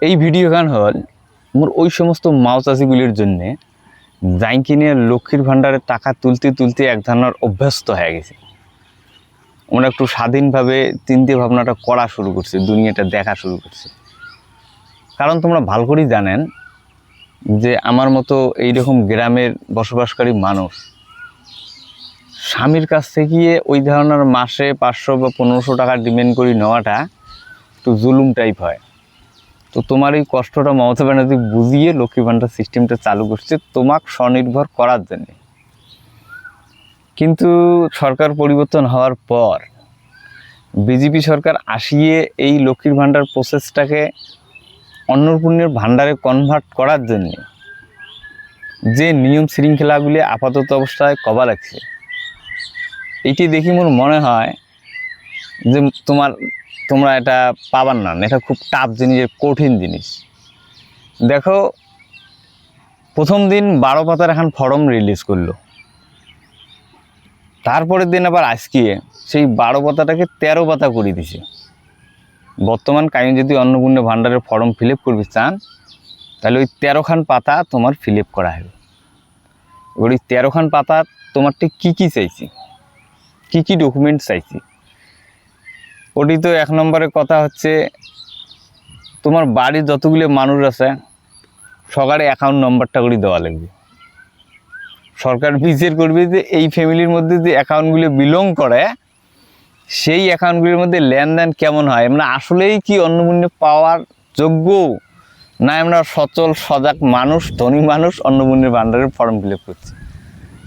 এই ভিডিও গান হল মোর ওই সমস্ত মাও চাষিগুলির জন্যে যাই কিনে লক্ষ্মীর ভাণ্ডারের টাকা তুলতে তুলতে এক ধরনের অভ্যস্ত হয়ে গেছে। আমরা একটু স্বাধীনভাবে চিন্তা ভাবনাটা করা শুরু করছি, দুনিয়াটা দেখা শুরু করছি। কারণ তোমরা ভালো করেই জানেন যে আমার মতো এইরকম গ্রামের বসবাসকারী মানুষ স্বামীর কাছ থেকে ওই ধরনের মাসে 500 বা 1500 টাকা ডিমান্ড করে নেওয়াটা একটু জুলুম টাইপ হয়। তো তোমার এই কষ্টটা মমতা ব্যানার্জি বুঝিয়ে লক্ষ্মী ভাণ্ডার সিস্টেমটা চালু করছে তোমাকে স্বনির্ভর করার জন্য। কিন্তু সরকার পরিবর্তন হওয়ার পর বিজেপি সরকার আসিয়ে এই লক্ষ্মীর ভাণ্ডার প্রসেসটাকে অন্নপূর্ণের ভাণ্ডারে কনভার্ট করার জন্য যে নিয়ম শৃঙ্খলাগুলি আপাতত অবস্থায় কবা লাগছে, এইটি দেখি মোর মনে হয় যে তোমরা এটা পাবার না, এটা খুব টাফ জিনিস, কঠিন জিনিস। দেখো, প্রথম দিন 12 পাতার এখন ফর্ম রিলিজ করলো, তারপরের দিন আবার আজকে সেই 12 পাতাটাকে 13 পাতা করে দিছে। বর্তমান কায়ন যদি অন্নপূর্ণ ভাণ্ডারের ফর্ম ফিল আপ করবি চান তাহলে ওই 13খান পাতা তোমার ফিল আপ করা হবে। এবার ওই 13খান পাতা তোমারটা কী কী চাইছি, কী কী ডকুমেন্ট চাইছি, ওটি তো 1 নম্বরের কথা হচ্ছে তোমার বাড়ির যতগুলো মানুষ আছে সকালে অ্যাকাউন্ট নম্বরটা করে দেওয়া লাগবে। সরকার বিচার করবে যে এই ফ্যামিলির মধ্যে যে অ্যাকাউন্টগুলো বিলং করে সেই অ্যাকাউন্টগুলির মধ্যে লেনদেন কেমন হয়, আমরা আসলেই কি অন্নপূর্ণা পাওয়ার যোগ্য, না আমরা সচল সজাগ মানুষ, ধনী মানুষ অন্নপূর্ণার ভাণ্ডারের ফর্ম ফিল আপ করছি।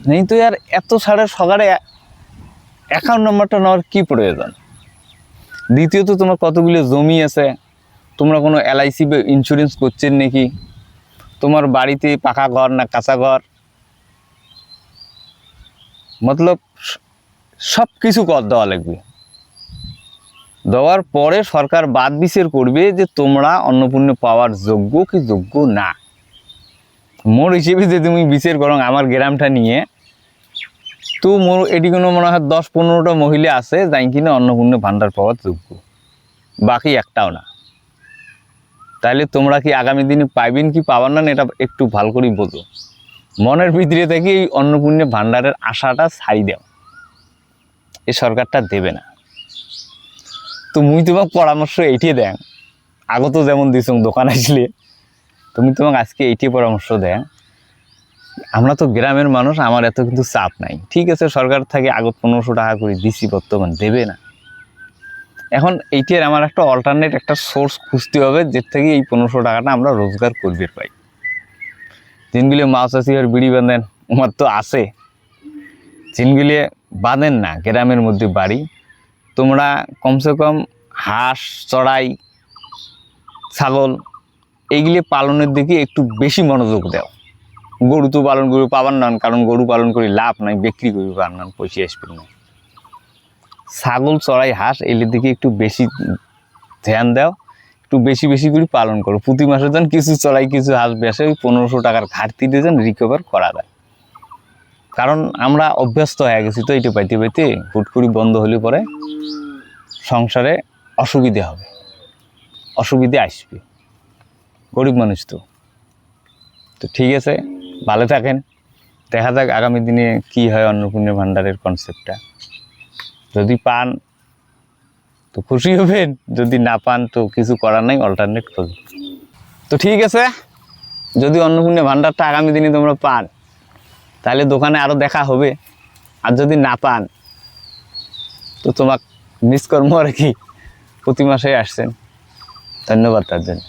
নেই তো আর এত ছাড়া সকালে অ্যাকাউন্ট নম্বরটা নেওয়ার কী প্রয়োজন। দ্বিতীয়ত, তোমার কতগুলো জমি আছে, তোমরা কোনো LIC বা ইন্স্যুরেন্স করছেন নাকি, তোমার বাড়িতে পাকা ঘর না কাঁচা ঘর, মতলব সব কিছু কর দেওয়া লাগবে। দেওয়ার পরে সরকার বাদ বিচার করবে যে তোমরা অন্নপূর্ণা পাওয়ার যোগ্য কি যোগ্য না। মোর হিসেবে যে তুমি বিচার করো আমার গ্রামটা নিয়ে, তো মোর এটি কোনো মনে হয় 10-15টা মহিলা আছে যাই কিনা অন্নপূর্ণা ভাণ্ডার পাওয়ার যোগ্য, বাকি একটাও না। তাহলে তোমরা কি আগামী দিনে পাইবেন কি পাবার না, এটা একটু ভালো করেই বোঝো। মনের ভিতরে থেকে এই অন্নপূর্ণা ভাণ্ডারের আশাটা ছাই দাও, এই সরকারটা দেবে না। তো মুই তোমাকে পরামর্শ এইটিয়ে দেন, আগত যেমন দিছ দোকান আসলে তুমি তোমাকে আজকে এইটিয়ে পরামর্শ দেন। আমরা তো গ্রামের মানুষ, আমার এত কিন্তু চাপ নাই। ঠিক আছে, সরকার থেকে আগত 1500 টাকা করে দিছি, বর্তমান দেবে না। এখন এইটির আমার একটা অল্টারনেট একটা সোর্স খুঁজতে হবে, যের থেকে এই 1500 টাকাটা আমরা রোজগার করবে পাই। জিনগুলি মাছ চাষি আর বিড়ি বাঁধেন, আমার তো আছে। জিনগুলি বাঁধেন না গ্রামের মধ্যে বাড়ি, তোমরা কমসে কম হাঁস, চড়াই, ছাগল এইগুলি পালনের দিকে একটু বেশি মনোযোগ দাও। গরু তো পালন করে পাবার না, কারণ গরু পালন করে লাভ নাই, বিক্রি করে পাবার না, পয়সা আসবে না। ছাগল, চড়াই, হাঁস এগুলির দিকে একটু বেশি ধ্যান দাও, একটু বেশি বেশি করে পালন করো। প্রতি মাসে যেন কিছু চড়াই কিছু হাঁস বেসে ওই 1500 টাকার ঘাটতিতে যেন রিকভার করা যায়। কারণ আমরা অভ্যস্ত হয়ে গেছি তো এইটা পাইতে পাইতে, হুট করে বন্ধ হলে পরে সংসারে অসুবিধে হবে, অসুবিধে আসবে, গরিব মানুষ তো। তো ঠিক আছে, ভালো থাকেন, দেখা যাক আগামী দিনে কি হয় অন্নপূর্ণা ভাণ্ডারের কনসেপ্টটা। যদি পান তো খুশি হবেন, যদি না পান তো কিছু করার নাই, অল্টারনেট করুন। তো ঠিক আছে, যদি অন্নপূর্ণা ভাণ্ডারটা আগামী দিনে তোমরা পান তাহলে দোকানে আরও দেখা হবে, আর যদি না পান তো তোমাকে মিস করবো আর কি, প্রতি মাসে আসছেন। ধন্যবাদ তার জন্য।